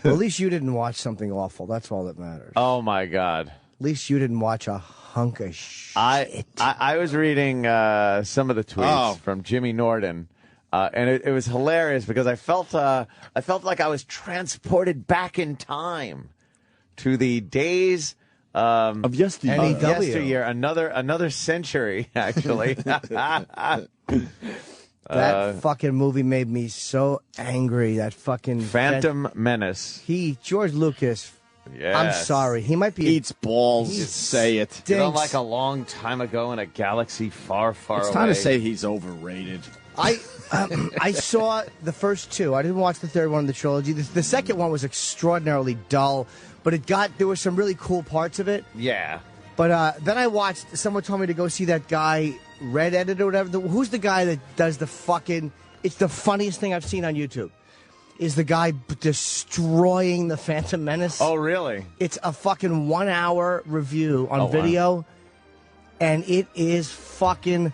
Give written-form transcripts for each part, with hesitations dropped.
Well, at least you didn't watch something awful. That's all that matters. Oh, my God. At least you didn't watch a hunk of shit. I was reading some of the tweets from Jimmy Norton, and it was hilarious because I felt like I was transported back in time to the days of yesteryear. Another century, actually. That fucking movie made me so angry. That fucking Phantom Menace. George Lucas. Yes. I'm sorry. He might be eats balls. Just say it. You know, like a long time ago in a galaxy far, far away. It's time to say he's overrated. I saw the first two. I didn't watch the third one in the trilogy. The second one was extraordinarily dull, but there were some really cool parts of it. Yeah. But then I watched. Someone told me to go see that guy Red Edit or whatever. Who's the guy that does the fucking? It's the funniest thing I've seen on YouTube. Is the guy destroying the Phantom Menace? Oh, really? It's a fucking 1 hour review on video, and it is fucking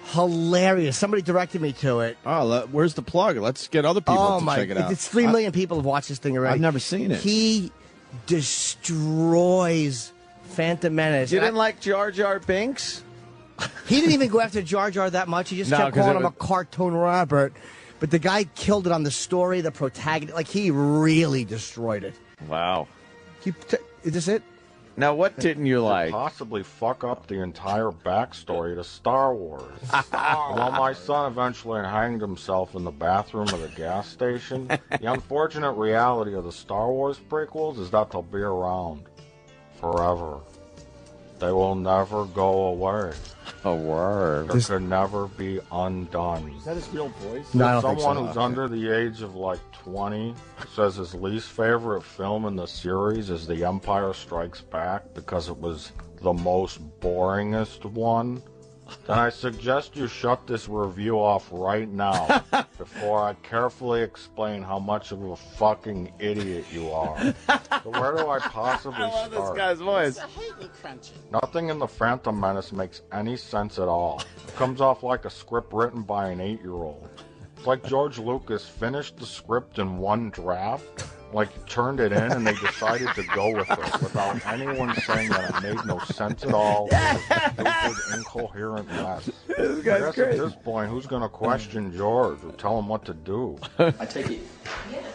hilarious. Somebody directed me to it. Oh, where's the plug? Let's get other people to check it out. It's 3 million people have watched this thing already. I've never seen it. He destroys Phantom Menace. You didn't like Jar Jar Binks? He didn't even go after Jar Jar that much. He just kept calling him a cartoon Robert. But the guy killed it on the story, the protagonist. Like, he really destroyed it. Wow. Is this it? Now, what didn't you like? Possibly fuck up the entire backstory to Star Wars. While my son eventually hanged himself in the bathroom of the gas station, the unfortunate reality of the Star Wars prequels is that they'll be around forever. They will never go away. A word. They could never be undone. Is that his real voice? No, I don't think so. Someone who's under the age of like 20 says his least favorite film in the series is The Empire Strikes Back because it was the most boringest one, then I suggest you shut this review off right now before I carefully explain how much of a fucking idiot you are. So where do I possibly start? I love this guy's voice. Nothing in The Phantom Menace makes any sense at all. It comes off like a script written by an 8-year-old. It's like George Lucas finished the script in one draft, like turned it in and they decided to go with it without anyone saying that it made no sense at all. It was a stupid, incoherent mess. This guy's I guess crazy. at this point, who's going to question George or tell him what to do? I take it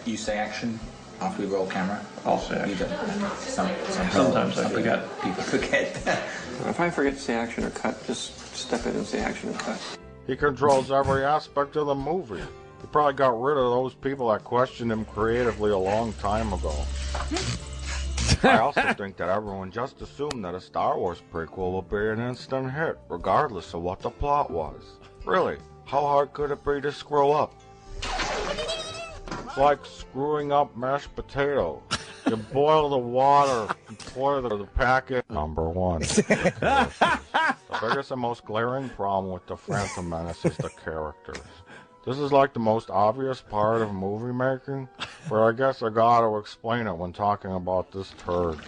you say action after we roll camera? I'll say action. You don't. Sometimes I forget. People forget. If I forget to say action or cut, just step in and say action and cut. He controls every aspect of the movie. He probably got rid of those people that questioned him creatively a long time ago. I also think that everyone just assumed that a Star Wars prequel will be an instant hit, regardless of what the plot was. Really, how hard could it be to screw up? It's like screwing up mashed potato. You boil the water and pour the packet. Number one. The biggest and most glaring problem with the Phantom Menace is the characters. This is like the most obvious part of movie making, but I guess I gotta explain it when talking about this turd.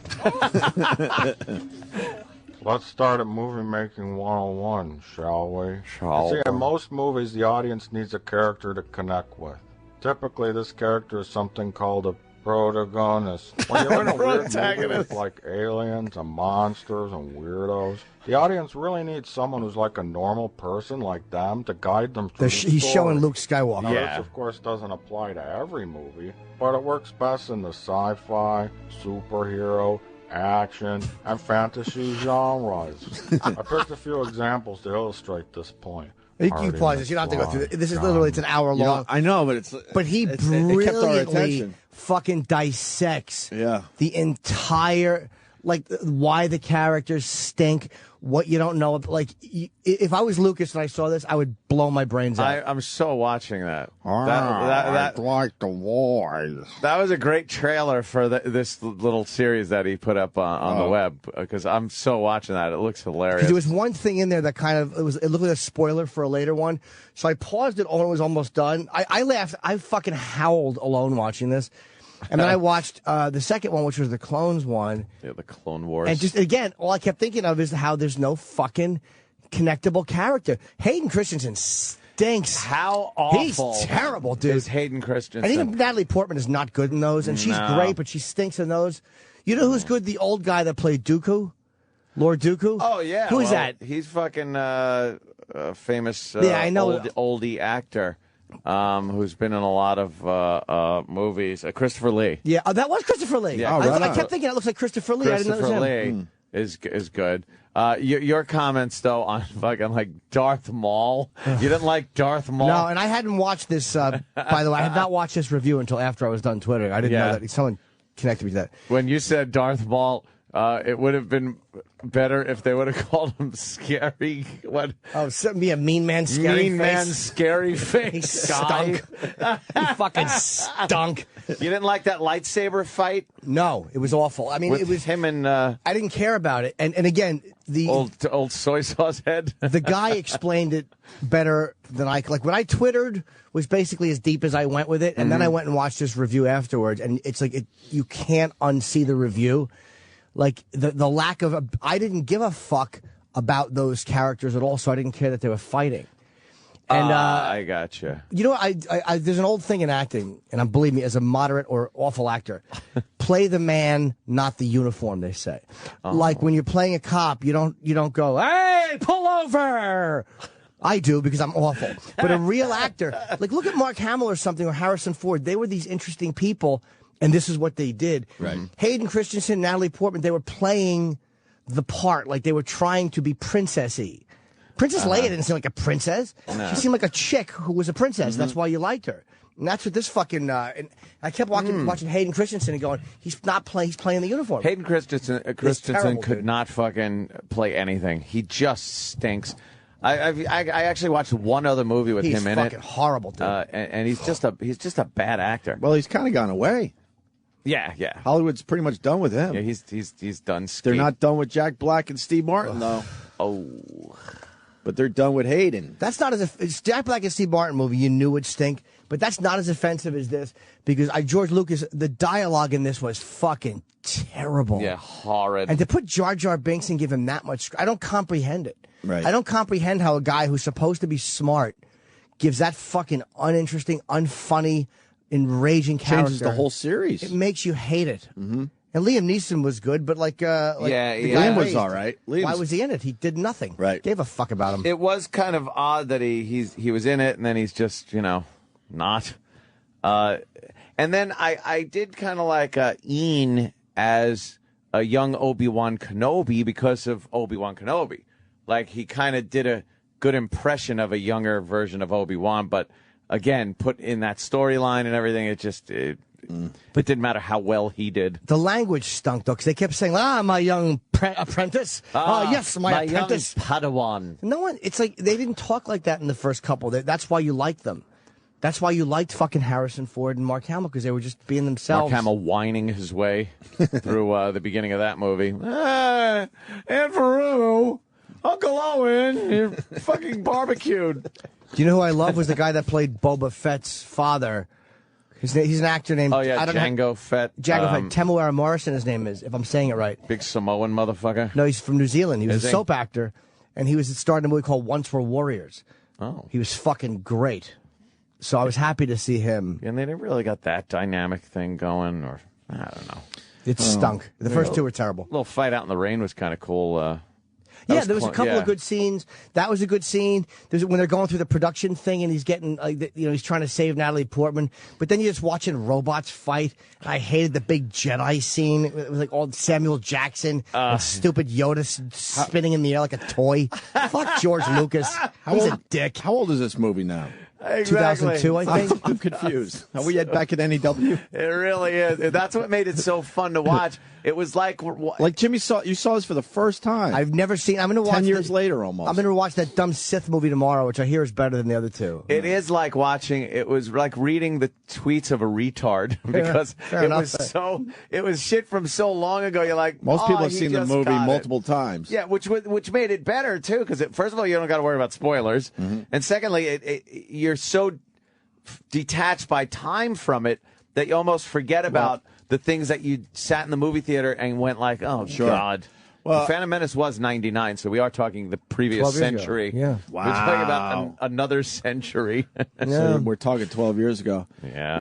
Let's start at movie making 101, shall we? See, in most movies, the audience needs a character to connect with. Typically, this character is something called a protagonist. When you're in a weird movie with like aliens and monsters and weirdos, the audience really needs someone who's like a normal person like them to guide them through the He's story. showing Luke Skywalker. Now, this, of course, doesn't apply to every movie, but it works best in the sci-fi, superhero, action, and fantasy genres. I picked a few examples to illustrate this point. You pause this. You don't have to go through this. Is literally, it's an hour long. I know, but he it kept our brilliantly attention. fucking dissects the entire, like, why the characters stink, what you don't know. Like, if I was Lucas and I saw this, I would blow my brains out. I'm so watching that. I like the voice. That was a great trailer for this little series that he put up on the web, because I'm so watching that. It looks hilarious. There was one thing in there that kind of, it looked like a spoiler for a later one. So I paused it when it was almost done. I laughed. I fucking howled alone watching this. And then I watched the second one, which was the Clones one. Yeah, the Clone Wars. And just, again, all I kept thinking of is how there's no fucking connectable character. Hayden Christensen stinks. How awful. He's terrible, dude. Is Hayden Christensen. And even Natalie Portman is not good in those, and she's great, but she stinks in those. You know who's good? The old guy that played Dooku? Lord Dooku? Oh, yeah. Who's that? He's fucking famous I know. oldie actor who's been in a lot of movies. Christopher Lee. Yeah, that was Christopher Lee. Yeah. I kept thinking it looks like Christopher Lee. I didn't know Christopher it was him. Lee is good. Your comments, though, on fucking like Darth Maul. You didn't like Darth Maul? No, and I hadn't watched this, by the way, I had not watched this review until after I was done Twittering. I didn't know that. Someone connected me to that. When you said Darth Maul, it would have been better if they would have called him Scary. What? Oh, be a mean man, scary mean face. man, scary face. He stunk. He fucking stunk. You didn't like that lightsaber fight? No, it was awful. I mean, With it was him and I didn't care about it. And again, the old soy sauce head. The guy explained it better than I. Like, when I Twittered was basically as deep as I went with it, and then I went and watched this review afterwards, and it's like you can't unsee the review. Like, the lack of... I didn't give a fuck about those characters at all, so I didn't care that they were fighting. And I gotcha. You know, I there's an old thing in acting, and believe me, as a moderate or awful actor, play the man, not the uniform, they say. Like, when you're playing a cop, you don't go, hey, pull over! I do, because I'm awful. But a real actor, like, look at Mark Hamill or something, or Harrison Ford. They were these interesting people, and this is what they did. Right. Hayden Christensen, Natalie Portman, they were playing the part, like they were trying to be princessy. Princess Leia didn't seem like a princess. No. She seemed like a chick who was a princess. That's why you liked her. And that's what this fucking... and I kept watching Hayden Christensen and going, he's playing the uniform. Hayden Christensen terrible, could dude. not fucking play anything. He just stinks. I actually watched one other movie with him in it. He's fucking horrible, dude. And he's just a bad actor. Well, he's kind of gone away. Yeah. Hollywood's pretty much done with him. Yeah, he's done. They're not done with Jack Black and Steve Martin, though. Oh. But they're done with Hayden. That's not as... It's Jack Black and Steve Martin movie, you knew would stink, but that's not as offensive as this, because George Lucas, the dialogue in this was fucking terrible. Yeah, horrid. And to put Jar Jar Binks and give him that much... I don't comprehend it. Right. I don't comprehend how a guy who's supposed to be smart gives that fucking uninteresting, unfunny, enraging character. Changes the whole series. It makes you hate it. And Liam Neeson was good, but the guy Liam was all right. Why was he in it? He did nothing. Right. Gave a fuck about him. It was kind of odd that he was in it and then he's just not. And then I did kind of like Ian as a young Obi-Wan Kenobi because of Obi-Wan Kenobi. Like, he kind of did a good impression of a younger version of Obi-Wan, but again, put in that storyline and everything, it didn't matter how well he did. The language stunk, though, because they kept saying, my young apprentice. Yes, my apprentice. Young Padawan. No one, it's like, they didn't talk like that in the first couple. That's why you liked them. That's why you liked fucking Harrison Ford and Mark Hamill, because they were just being themselves. Mark Hamill whining his way through the beginning of that movie. Aunt Peru, Uncle Owen, you're fucking barbecued. Do you know who I love was the guy that played Boba Fett's father? He's an actor named... Jango Fett. Jango Fett. Temuera Morrison, his name is, if I'm saying it right. Big Samoan motherfucker. No, he's from New Zealand. He was a he? soap actor, and he was starring in a movie called Once Were Warriors. Oh. He was fucking great. So I was happy to see him. And they didn't really got that dynamic thing going, or I don't know. It stunk. The first two were terrible. A little fight out in the rain was kind of cool. Yeah, there was a couple of good scenes. That was a good scene. There's when they're going through the production thing and he's getting, he's trying to save Natalie Portman. But then you're just watching robots fight. I hated the big Jedi scene. It was like all Samuel Jackson and stupid Yoda spinning in the air like a toy. Fuck George Lucas. He's a dick. How old is this movie now? Exactly. 2002, I think. I'm confused. Are we back at NEW? It really is. That's what made it so fun to watch. It was like Jimmy you saw this for the first time. I've never seen. I'm going to watch 10 years later, almost. I'm going to watch that dumb Sith movie tomorrow, which I hear is better than the other two. It is like watching. It was like reading the tweets of a retard because it was shit from so long ago. You're like, most people have seen the movie multiple times. Yeah, which made it better too. Because first of all, you don't got to worry about spoilers, and secondly, you're so detached by time from it that you almost forget about the things that you sat in the movie theater and went like, oh, God. Well, Phantom Menace was 99, so we are talking the previous century. Yeah. Wow. We're talking about another century. So we're talking 12 years ago. Yeah.